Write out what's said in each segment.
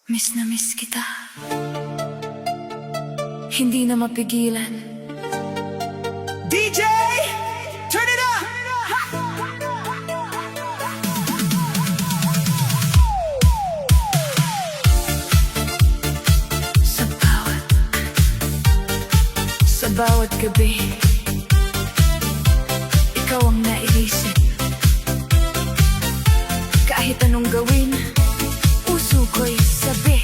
Miss na miss kita. Hindi na mapigilan. DJ, turn it up! Sa bawat gabi, ikaw ang naiisip. Kahit anong gawin, puso ko'y sabik.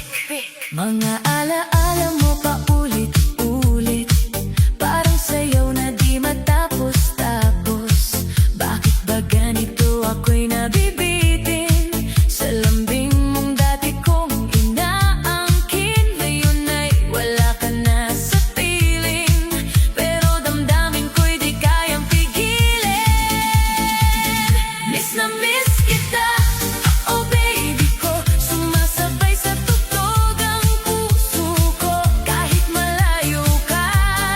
Mga alaala mo pa ulit-ulit, parang sayaw na di matapos-tapos. Bakit ba ganito ako'y nabibitin? Sa lambing mong dati kong inaangkin, ngayon ay wala ka na sa piling. Pero damdamin ko'y di kayang pigilin. Miss na miss kita, oh baby ko, sumasabay sa tugtog ang puso ko. Kahit malayo ka,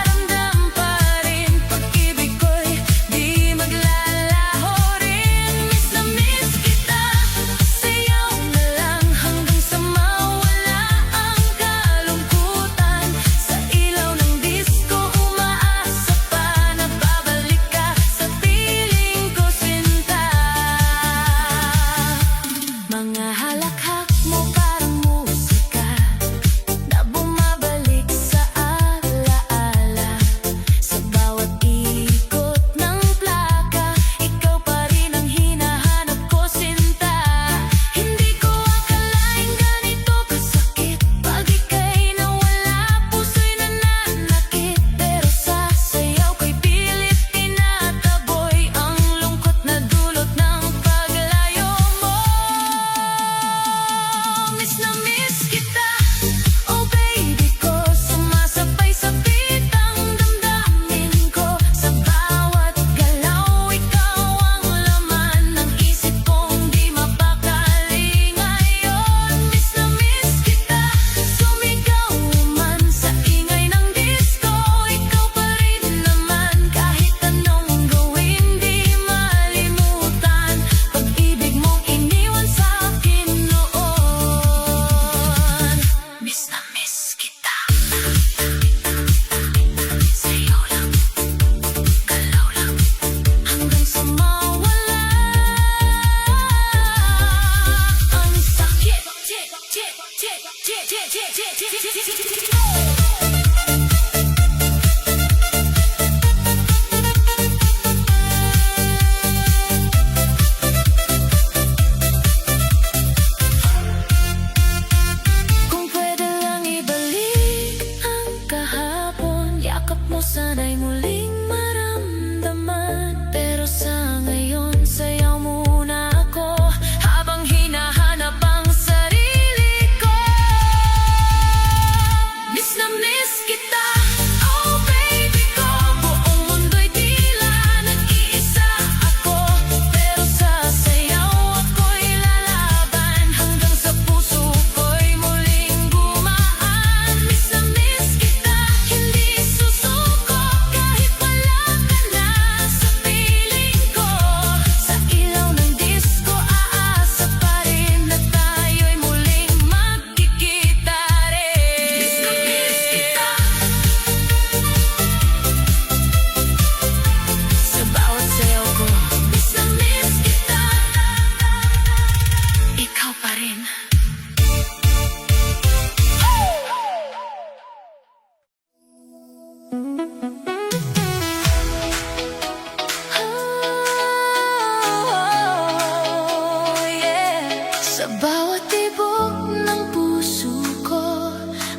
ramdam pa rin, pag-ibig ko'y di maglalaho rin. Miss na miss kita, sayaw na lang hanggang sa mawala ang kalungkutan. Sa ilaw ng disco, umaasa pa na babalik ka sa piling ko, sinta. Mga halakhak mo parang musika na bumabalik sa alaala. Sa bawat ikot ng plaka, ikaw pa rin ang hinahanap ko, sinta. Hindi ko akalain ganito kasakit, pag ika'y nawala, puso'y nananakit. Pero sa sayaw ko'y pilit tinataboy ang lungkot na dulot ng paglayo mo. Miss na miss kita, oh baby ko, sumasabay sa bitang damdamin ko. Sa bawat galaw, ikaw ang laman ng isip kong di mapakali ngayon. Miss na miss kita, sumigaw man sa ingay ng disco, ikaw pa rin naman. Kahit anong gawin, di malimutan pag-ibig mong iniwan sa akin noon. Miss na miss kita. Sayaw lang, galaw lang, hanggang sa mawala ang sakit. Kung pwede lang ibalik ang kahapon, yakap mo sana'y muling maramdaman. Pero sa ngayon, sayaw muna ako habang hinahanap ang sarili ko. Miss na miss kita, oh baby ko, buong mundo'y tila nag-iisa ako. Pero sa sayaw ako'y lalaban hanggang sa puso ko'y muling gumaan. Miss na miss kita, hindi susuko kahit wala ka na sa piling ko. Sa ilaw ng disco, aasa pa rin na tayo'y muling magkikita rin. Miss na miss kita. Sa bawat sayaw ko, miss na miss kita. Ikaw pa rin. Oh, yeah. Sa bawat tibok ng puso ko,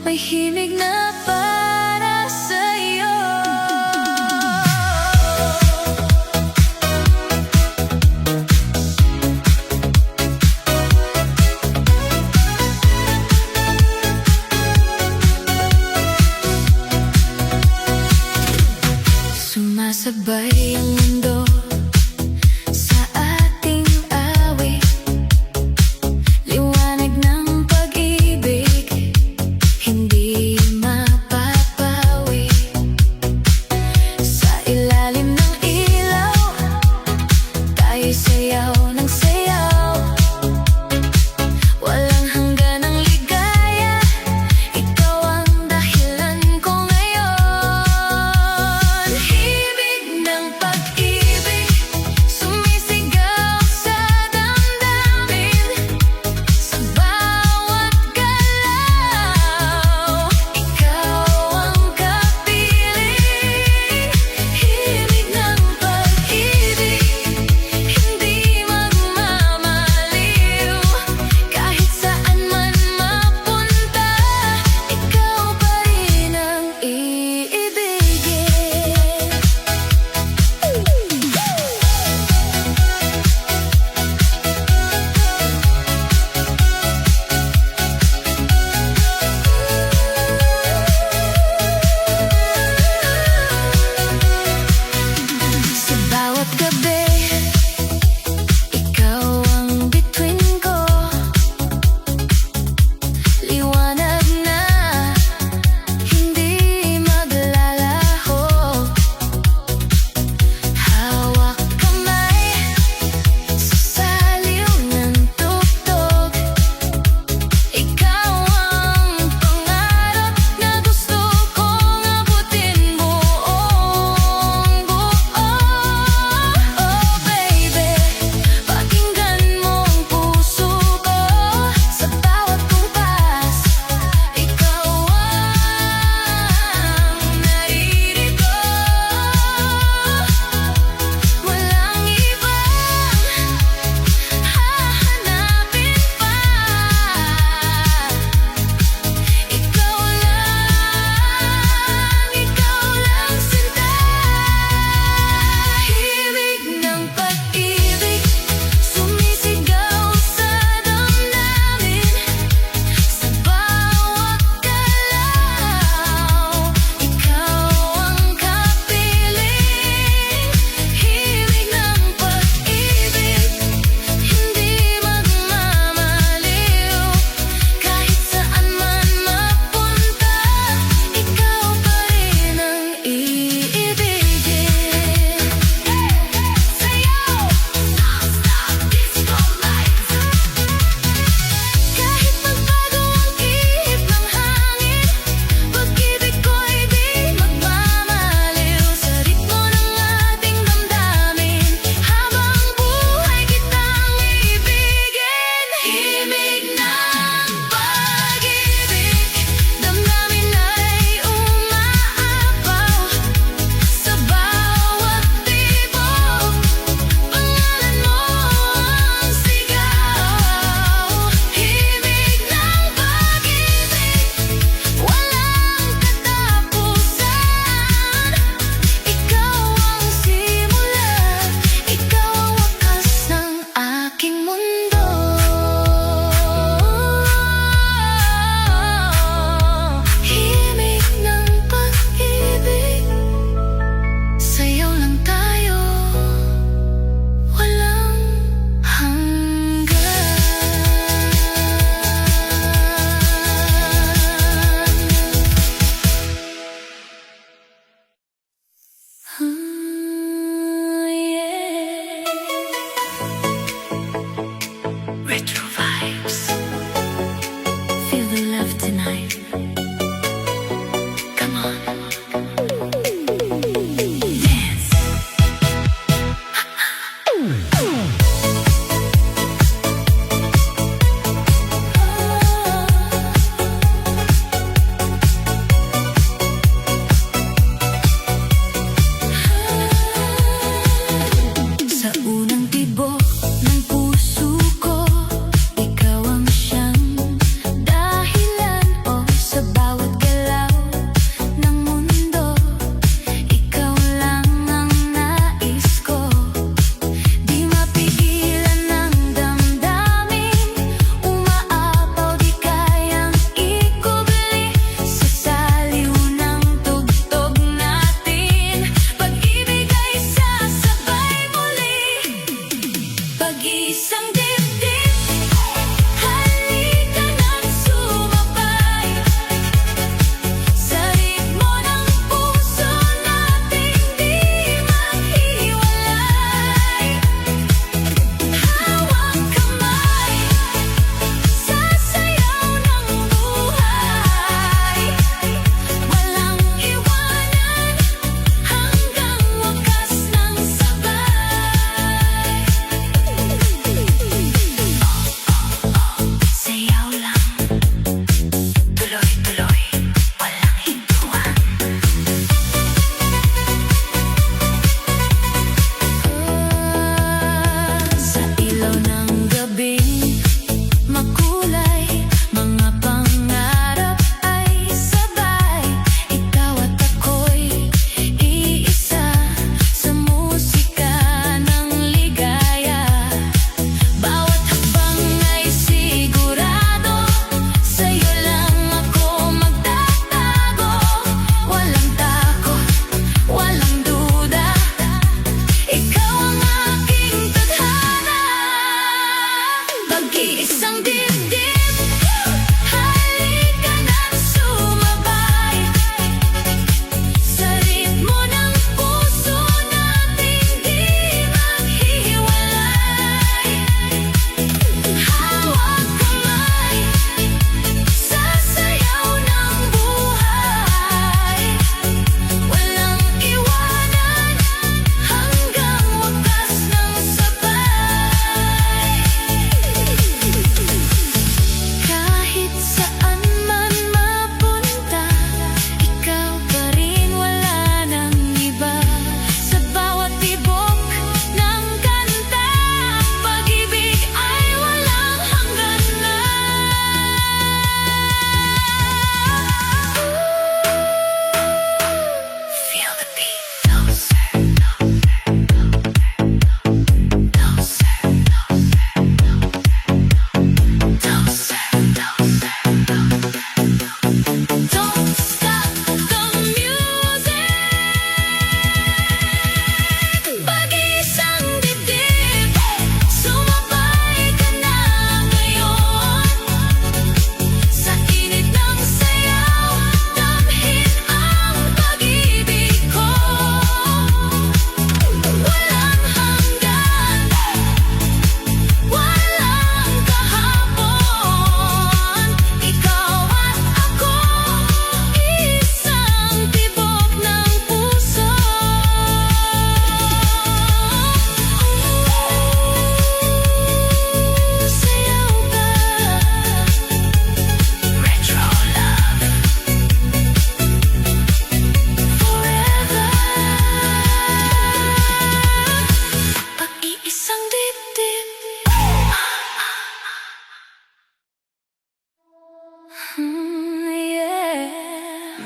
may himig na para sa'yo. Sumasabay ang mundo sa ating awit, liwanag ng pag-ibig, hindi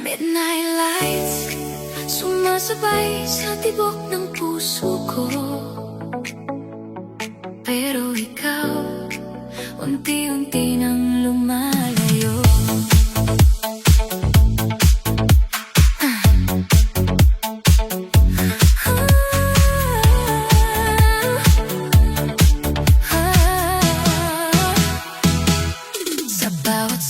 Midnight lights sumasabay sa tibok ng puso ko. Pero ikaw, unti-unti nang lumalayo. Sa bawat